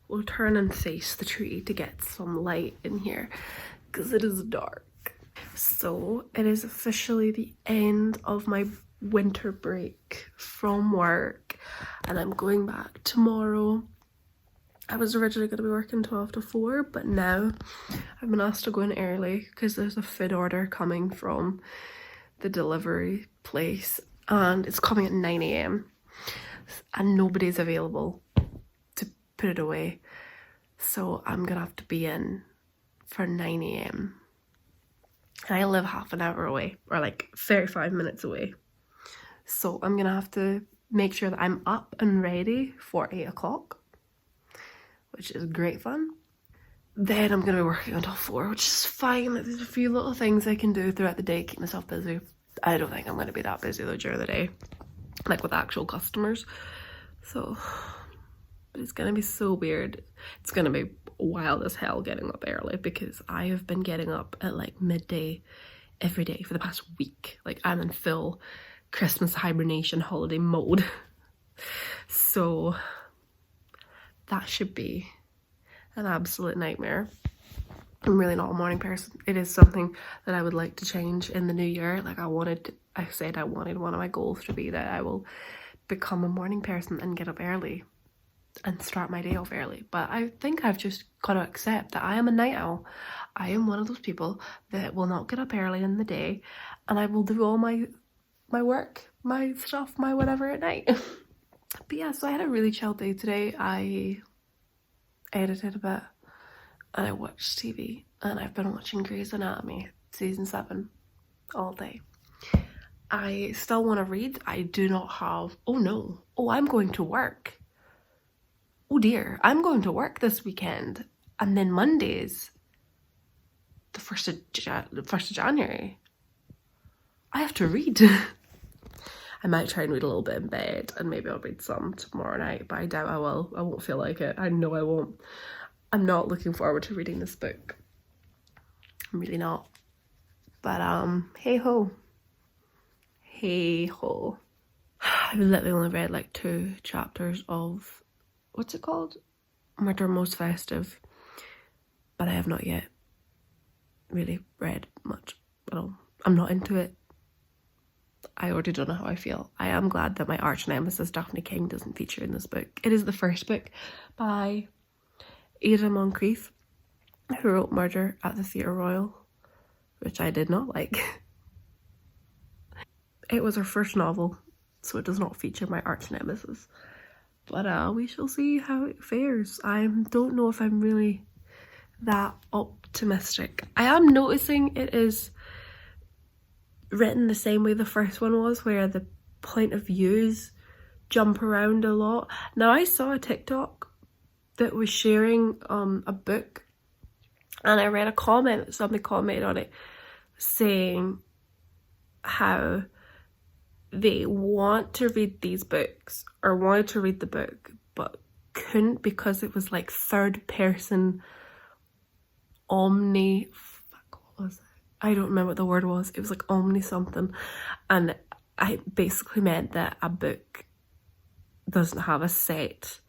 we'll turn and face the tree to get some light in here because it is dark. So it is officially the end of my winter break from work and I'm going back tomorrow. I was originally going to be working 12 to 4, but now I've been asked to go in early because there's a food order coming from the delivery place and it's coming at 9 a.m. and nobody's available to put it away. So I'm going to have to be in for 9 a.m. and I live half an hour away, or like 35 minutes away. So I'm going to have to make sure that I'm up and ready for 8 o'clock, which is great fun. Then I'm going to be working until 4, which is fine. There's a few little things I can do throughout the day, keep myself busy. I don't think I'm going to be that busy though during the day, like with actual customers. So, but it's going to be so weird. It's going to be wild as hell getting up early because I have been getting up at like midday every day for the past week. Like I'm in full Christmas hibernation holiday mode. So that should be an absolute nightmare. I'm really not a morning person. It is something that I would like to change in the new year. Like I said I wanted one of my goals to be that I will become a morning person and get up early and start my day off early. But I think I've just got to accept that I am a night owl. I am one of those people that will not get up early in the day and I will do all my work, my stuff, my whatever at night. But yeah, so I had a really chill day today. I edited a bit and I watched TV and I've been watching Grey's Anatomy season 7 all day. I still want to read. I do not have, I'm going to work. Oh dear, I'm going to work this weekend. And then Monday's the 1st of January. I have to read. I might try and read a little bit in bed and maybe I'll read some tomorrow night, but I doubt I will. I won't feel like it. I know I won't. I'm not looking forward to reading this book. I'm really not. But hey ho. Hey ho. I've literally only read like 2 chapters of, what's it called? Murder Most Festive. But I have not yet really read much at all. I'm not into it. I already don't know how I feel. I am glad that my arch nemesis Daphne King doesn't feature in this book. It is the first book by Ada Moncrief, who wrote Murder at the Theatre Royal, which I did not like. It was her first novel, so it does not feature my arch nemesis. But we shall see how it fares. I don't know if I'm really that optimistic. I am noticing it is written the same way the first one was, where the point of views jump around a lot. Now I saw a TikTok that was sharing a book and I read a comment, somebody commented on it saying how they want to read these books or wanted to read the book but couldn't because it was like third person what was it? I don't remember what the word was. It was like omni something, and I basically meant that a book doesn't have a set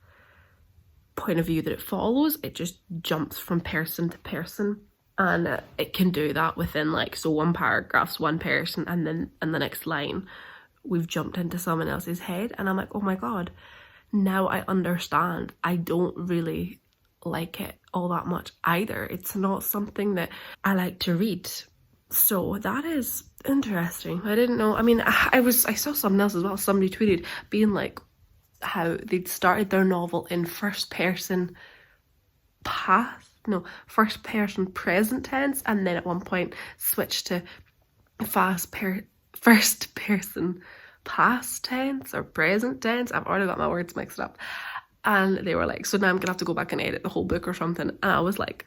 point of view that it follows. It just jumps from person to person, and it can do that within like, so one paragraph's one person and then in the next line we've jumped into someone else's head, and I'm like, oh my god, now I understand. I don't really like it all that much either. It's not something that I like to read. So that is interesting. I didn't know. I mean, I saw something else as well. Somebody tweeted being like how they'd started their novel in first person present tense, and then at one point switched to first person past tense or present tense. I've already got my words mixed up. And they were like, so now I'm gonna have to go back and edit the whole book or something. And I was like,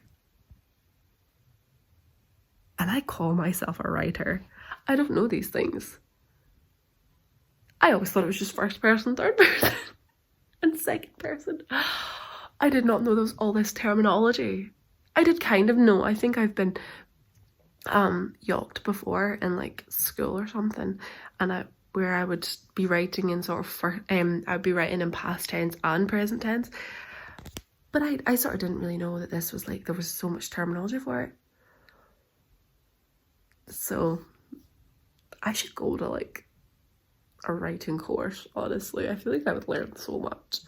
and I call myself a writer. I don't know these things. I always thought it was just first person, third person, and second person. I did not know there was all this terminology. I did kind of know. I think I've been yoked before in like school or something, and where I would be writing in sort of I'd be writing in past tense and present tense. But I sort of didn't really know that this was like, there was so much terminology for it. So I should go to like a writing course, honestly. I feel like I would learn so much.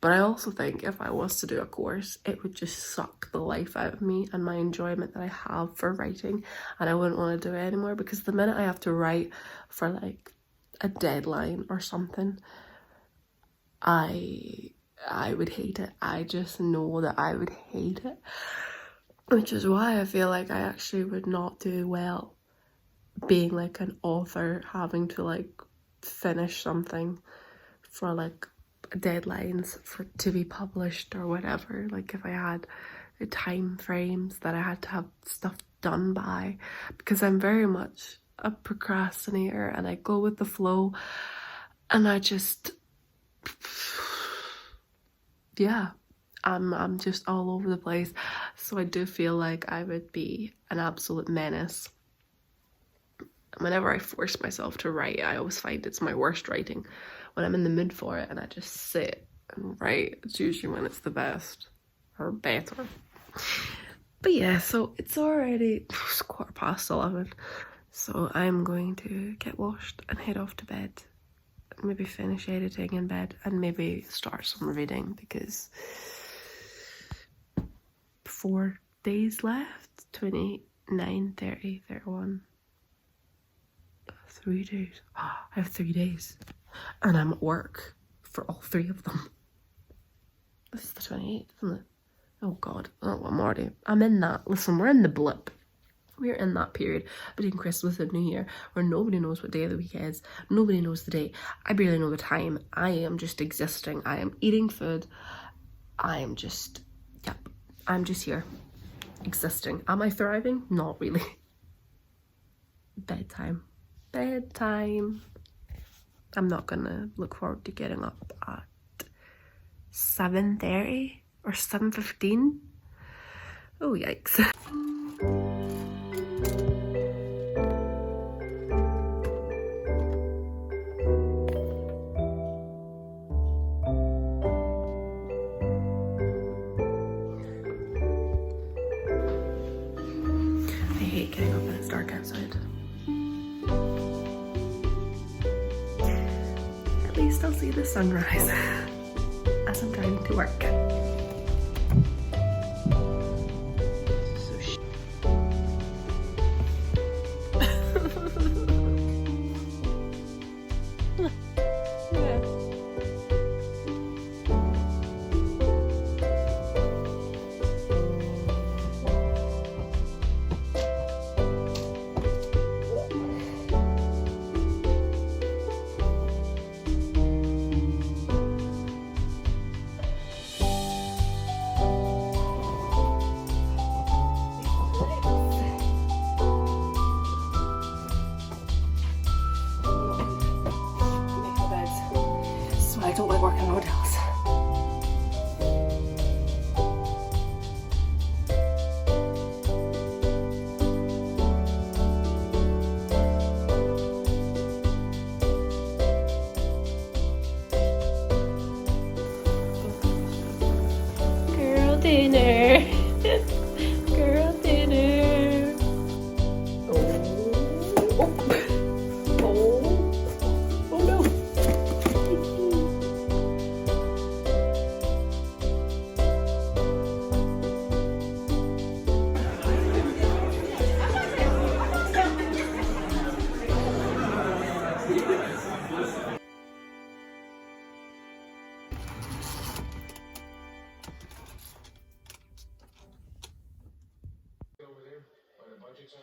But I also think if I was to do a course, it would just suck the life out of me and my enjoyment that I have for writing, and I wouldn't want to do it anymore, because the minute I have to write for like a deadline or something, I would hate it. I just know that I would hate it, which is why I feel like I actually would not do well being like an author, having to like finish something for like deadlines for to be published or whatever. Like if I had the time frames that I had to have stuff done by, because I'm very much a procrastinator and I go with the flow, and I just, yeah, I'm just all over the place. So I do feel like I would be an absolute menace. Whenever I force myself to write, I always find it's my worst writing. When I'm in the mood for it and I just sit and write, it's usually when it's the best or better. But yeah, so it's already 11:15, so I'm going to get washed and head off to bed. Maybe finish editing in bed and maybe start some reading, because 4 days left, 29, 30, 31. 3 days. I have 3 days. And I'm at work for all 3 of them. This is the 28th, isn't it? Oh god. Oh, I'm in that. Listen, we're in the blip. We're in that period between Christmas and New Year where nobody knows what day of the week is. Nobody knows the date. I barely know the time. I am just existing. I am eating food. I am just, yep. I'm just here. Existing. Am I thriving? Not really. Bedtime. I'm not gonna look forward to getting up at 7:30 or 7:15. Oh yikes. I hate getting up when it's dark outside. At least I'll see the sunrise as I'm driving to work. I don't like working in hotels. Girl dinner. Girl dinner. Oh no.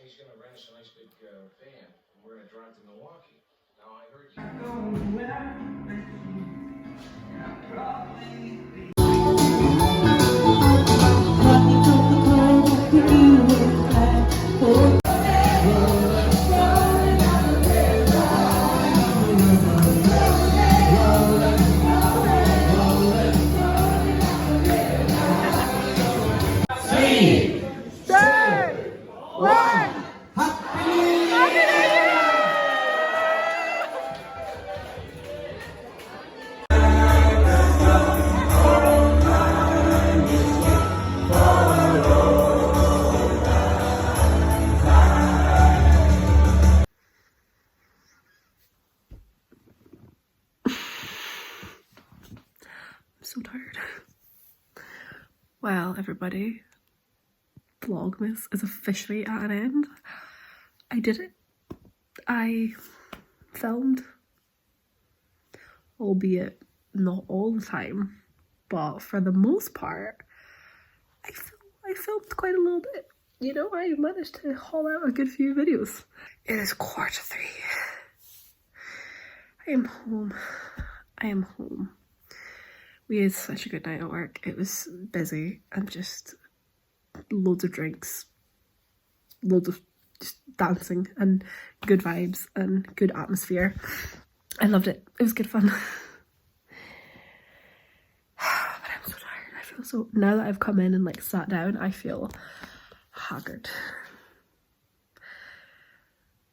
He's gonna rent us a nice big van, and we're gonna drive to Milwaukee. Now I heard you. so tired. Well, everybody, Vlogmas is officially at an end. I did it. I filmed, albeit not all the time, but for the most part, I filmed quite a little bit. You know, I managed to haul out a good few videos. It is 3:15. I am home. I am home. We had such a good night at work. It was busy and just loads of drinks, loads of just dancing and good vibes and good atmosphere. I loved it. It was good fun. But I'm so tired. I feel so, now that I've come in and like sat down, I feel haggard.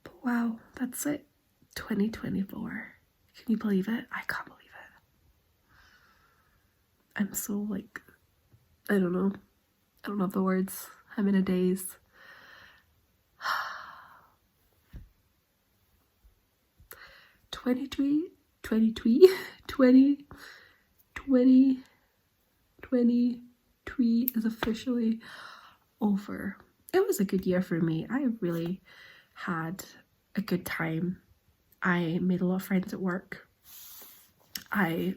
But wow, that's it. 2024. Can you believe it? I can't believe it. I'm so like, I don't know. I don't have the words. I'm in a daze. Twenty is officially over. It was a good year for me. I really had a good time. I made a lot of friends at work. I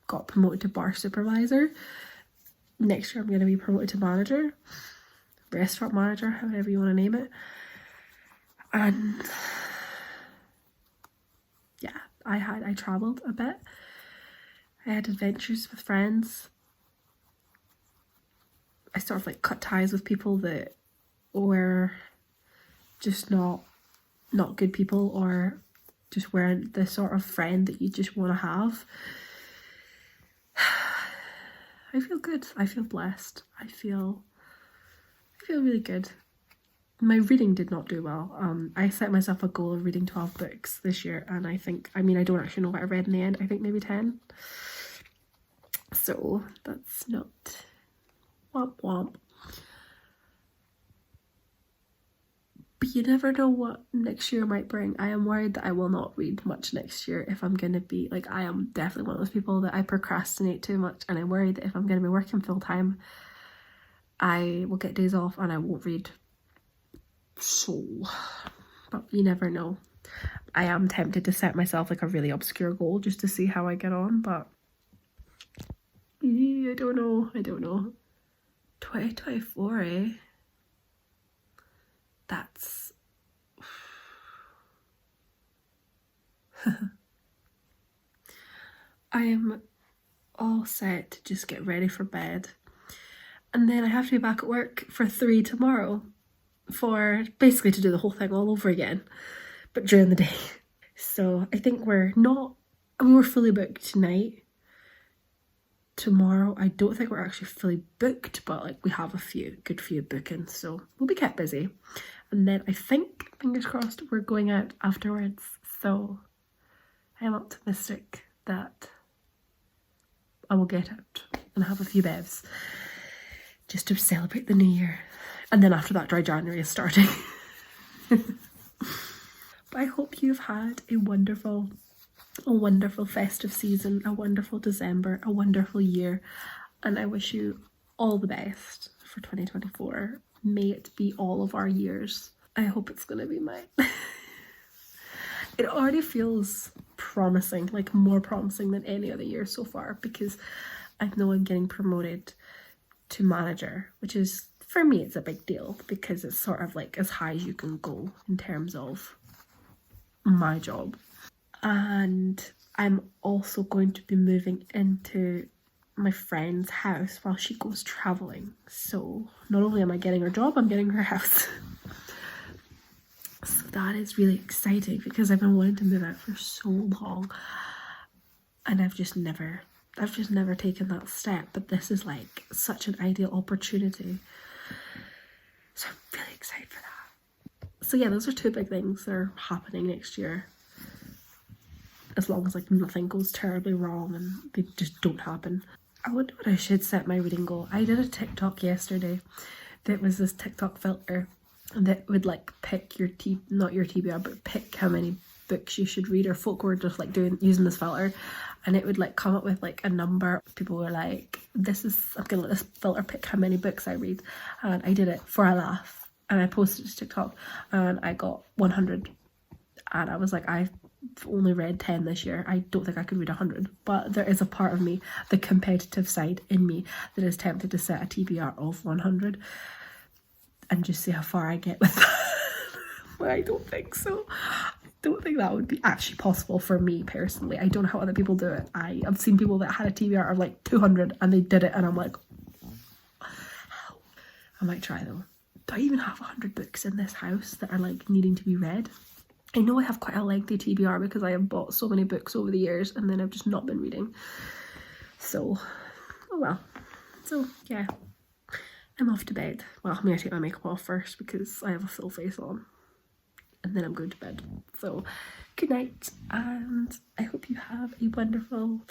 got promoted to bar supervisor. Next year I'm going to be promoted to manager, restaurant manager, however you want to name it. And yeah, I travelled a bit. I had adventures with friends. I sort of like cut ties with people that were just not good people, or just weren't the sort of friend that you just want to have. I feel good. I feel blessed. I feel really good. My reading did not do well. I set myself a goal of reading 12 books this year, and I don't actually know what I read in the end. I think maybe 10. So that's not womp womp. But you never know what next year might bring. I am worried that I will not read much next year if I'm going to be, like, I am definitely one of those people that I procrastinate too much, and I'm worried that if I'm going to be working full time, I will get days off and I won't read. So, but you never know. I am tempted to set myself like a really obscure goal just to see how I get on, but I don't know. 2024, eh? That's I am all set to just get ready for bed, and then I have to be back at work for 3 tomorrow, for basically to do the whole thing all over again, but during the day. So I think we're fully booked tonight. Tomorrow I don't think we're actually fully booked, but like we have a good few bookings, so we'll be kept busy. And then I think, fingers crossed, we're going out afterwards, so I am optimistic that I will get out and have a few bevs just to celebrate the new year. And then after that, dry January is starting. But I hope you've had a wonderful festive season, a wonderful December, a wonderful year, and I wish you all the best for 2024. May it be all of our years. I hope it's gonna be mine. It already feels promising, like more promising than any other year so far, because I know I'm getting promoted to manager, which is, for me, it's a big deal because it's sort of like as high as you can go in terms of my job. And I'm also going to be moving into my friend's house while she goes traveling. So not only am I getting her job, I'm getting her house. So that is really exciting because I've been wanting to move out for so long, and I've just never taken that step. But this is like such an ideal opportunity. So I'm really excited for that. So yeah, those are 2 big things that are happening next year. As long as like nothing goes terribly wrong and they just don't happen. I wonder what I should set my reading goal. I did a TikTok yesterday that was this TikTok filter that would like pick your not your TBR, but pick how many books you should read, or folk were just like using this filter, and it would like come up with like a number. People were like, I'm gonna let this filter pick how many books I read, and I did it for a laugh, and I posted it to TikTok, and I got 100, and I was like, I've only read 10 this year. I don't think I could read 100, but there is a part of me, the competitive side in me, that is tempted to set a TBR of 100 and just see how far I get with that. But I don't think so. I don't think that would be actually possible for me personally. I don't know how other people do it. I've seen people that had a TBR of like 200 and they did it, and I'm like, how? I might try though. Do I even have 100 books in this house that are like needing to be read? I know I have quite a lengthy TBR because I have bought so many books over the years and then I've just not been reading. So, oh well. So, yeah. I'm off to bed. Well, I'm going to take my makeup off first because I have a full face on. And then I'm going to bed. So, good night. And I hope you have a wonderful,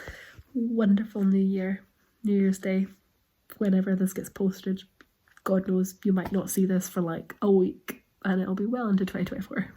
wonderful New Year. New Year's Day. Whenever this gets posted. God knows, you might not see this for like a week. And it'll be well into 2024.